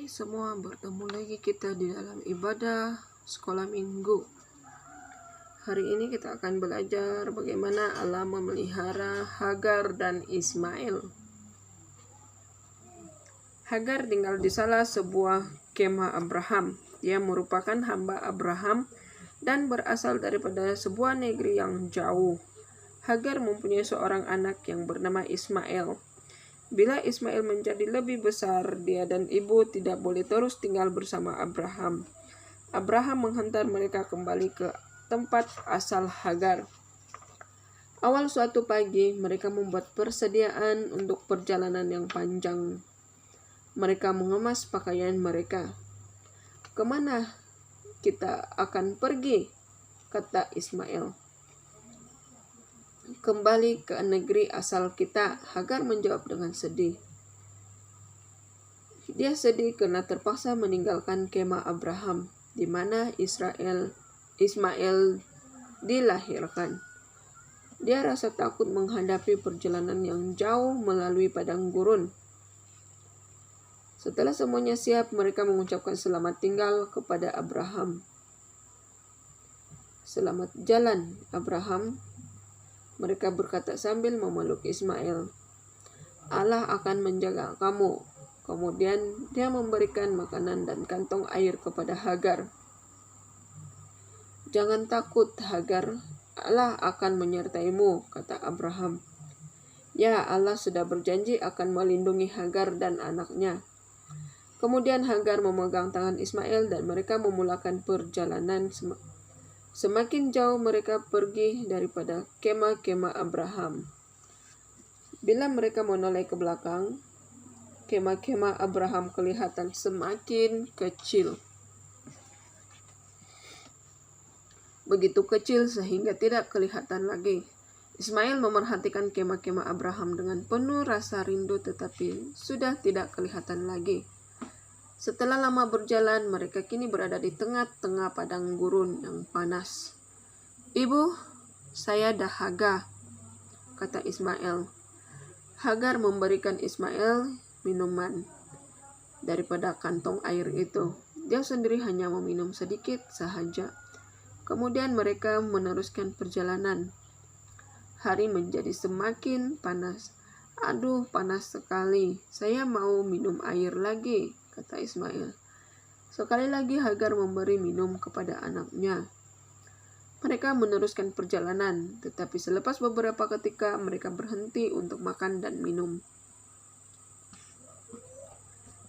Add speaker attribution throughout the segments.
Speaker 1: Hai semua, bertemu lagi kita di dalam ibadah sekolah minggu. Hari ini kita akan belajar bagaimana Allah memelihara Hagar dan Ismail. Hagar tinggal di salah sebuah kemah Abraham. Dia merupakan hamba Abraham dan berasal daripada sebuah negeri yang jauh. Hagar mempunyai seorang anak yang bernama Ismail. Bila Ismail menjadi lebih besar, dia dan ibu tidak boleh terus tinggal bersama Abraham. Abraham menghantar mereka kembali ke tempat asal Hagar. Awal suatu pagi, mereka membuat persediaan untuk perjalanan yang panjang. Mereka mengemas pakaian mereka. "Kemana kita akan pergi?" kata Ismail. "Kembali ke negeri asal kita," Hagar menjawab dengan sedih. Dia sedih karena terpaksa meninggalkan kemah Abraham, di mana Ismail dilahirkan. Dia rasa takut menghadapi perjalanan yang jauh melalui padang gurun. Setelah semuanya siap, mereka mengucapkan selamat tinggal kepada Abraham. "Selamat jalan, Abraham," mereka berkata sambil memeluk Ismail. "Allah akan menjaga kamu." Kemudian dia memberikan makanan dan kantong air kepada Hagar. "Jangan takut, Hagar. Allah akan menyertaimu," kata Abraham. Ya, Allah sudah berjanji akan melindungi Hagar dan anaknya. Kemudian Hagar memegang tangan Ismail dan mereka memulakan perjalanan. Semakin jauh mereka pergi daripada kemah-kemah Abraham. Bila mereka menoleh ke belakang, kemah-kemah Abraham kelihatan semakin kecil. Begitu kecil sehingga tidak kelihatan lagi. Ismail memerhatikan kemah-kemah Abraham dengan penuh rasa rindu, tetapi sudah tidak kelihatan lagi. Setelah lama berjalan, mereka kini berada di tengah-tengah padang gurun yang panas. "Ibu, saya dahaga," kata Ismail. Hagar memberikan Ismail minuman daripada kantong air itu. Dia sendiri hanya meminum sedikit sahaja. Kemudian mereka meneruskan perjalanan. Hari menjadi semakin panas. "Aduh, panas sekali. Saya mau minum air lagi," kata Ismail. Sekali lagi Hagar memberi minum kepada anaknya. Mereka meneruskan perjalanan, tetapi selepas beberapa ketika mereka berhenti untuk makan dan minum.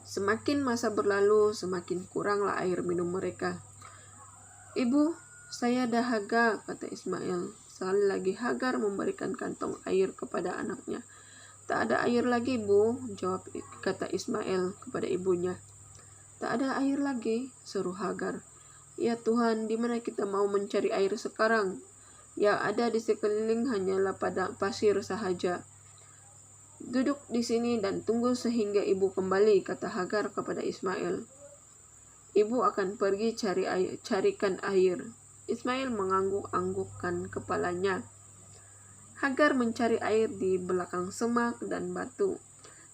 Speaker 1: Semakin masa berlalu, semakin kuranglah air minum mereka. "Ibu, saya dahaga," kata Ismail. Sekali lagi Hagar memberikan kantong air kepada anaknya. "Tak ada air lagi, Bu," kata Ismail kepada ibunya. "Tak ada air lagi?" seru Hagar. "Ya Tuhan, di mana kita mau mencari air sekarang? Yang ada di sekeliling hanyalah padang pasir sahaja. Duduk di sini dan tunggu sehingga ibu kembali," kata Hagar kepada Ismail. "Ibu akan pergi carikan air." Ismail mengangguk-anggukkan kepalanya. Hagar mencari air di belakang semak dan batu,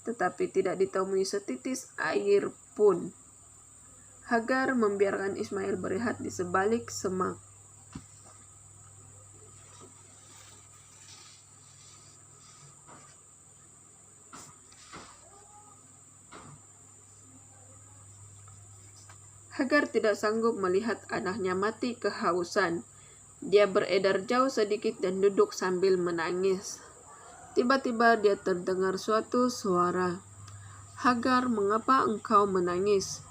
Speaker 1: tetapi tidak ditemui setitis air pun. Hagar membiarkan Ismail berehat di sebalik semak. Hagar tidak sanggup melihat anaknya mati kehausan. Dia beredar jauh sedikit dan duduk sambil menangis. Tiba-tiba dia terdengar suatu suara. "Hagar, mengapa engkau menangis?"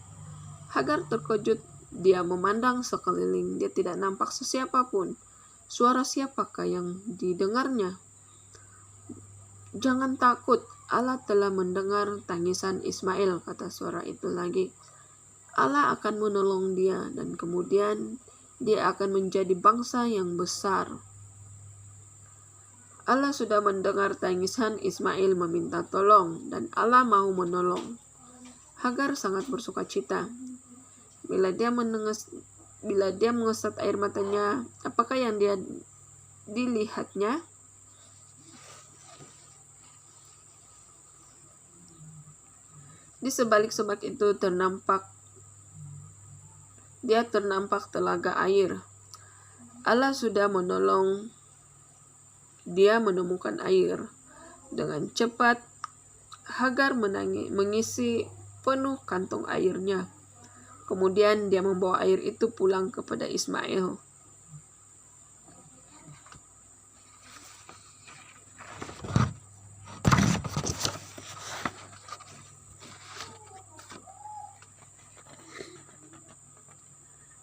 Speaker 1: Hagar terkejut. Dia memandang sekeliling. Dia tidak nampak sesiapa pun. Suara siapakah yang didengarnya? "Jangan takut, Allah telah mendengar tangisan Ismail," kata suara itu lagi. "Allah akan menolong dia dan kemudian dia akan menjadi bangsa yang besar." Allah sudah mendengar tangisan Ismail meminta tolong dan Allah mau menolong. Hagar sangat bersukacita. Bila dia mengesat air matanya, apakah yang dilihatnya? Di sebalik semak itu ternampak telaga air. Allah sudah menolong dia menemukan air. Dengan cepat Hagar mengisi penuh kantong airnya. Kemudian dia membawa air itu pulang kepada Ismail.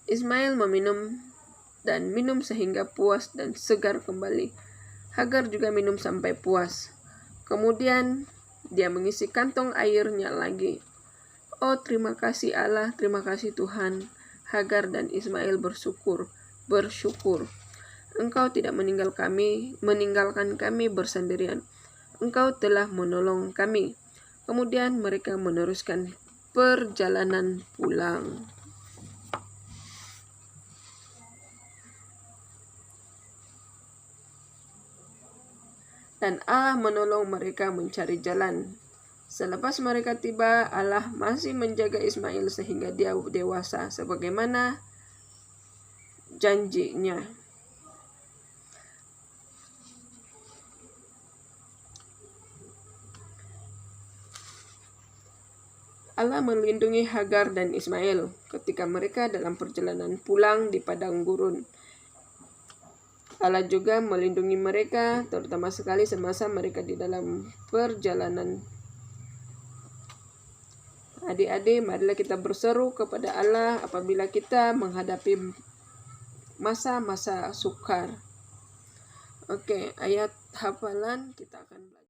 Speaker 1: Ismail minum sehingga puas dan segar kembali. Hagar juga minum sampai puas. Kemudian dia mengisi kantong airnya lagi. Oh, terima kasih Allah, terima kasih Tuhan. Hagar dan Ismail bersyukur. Engkau tidak meninggalkan kami bersendirian. Engkau telah menolong kami. Kemudian mereka meneruskan perjalanan pulang. Dan Allah menolong mereka mencari jalan. Selepas mereka tiba, Allah masih menjaga Ismail sehingga dia dewasa sebagaimana janjinya. Allah melindungi Hagar dan Ismail ketika mereka dalam perjalanan pulang di padang gurun. Allah juga melindungi mereka, terutama sekali semasa mereka di dalam perjalanan. Adik-adik, marilah kita berseru kepada Allah apabila kita menghadapi masa-masa sukar. Oke, ayat hafalan kita akan belajar.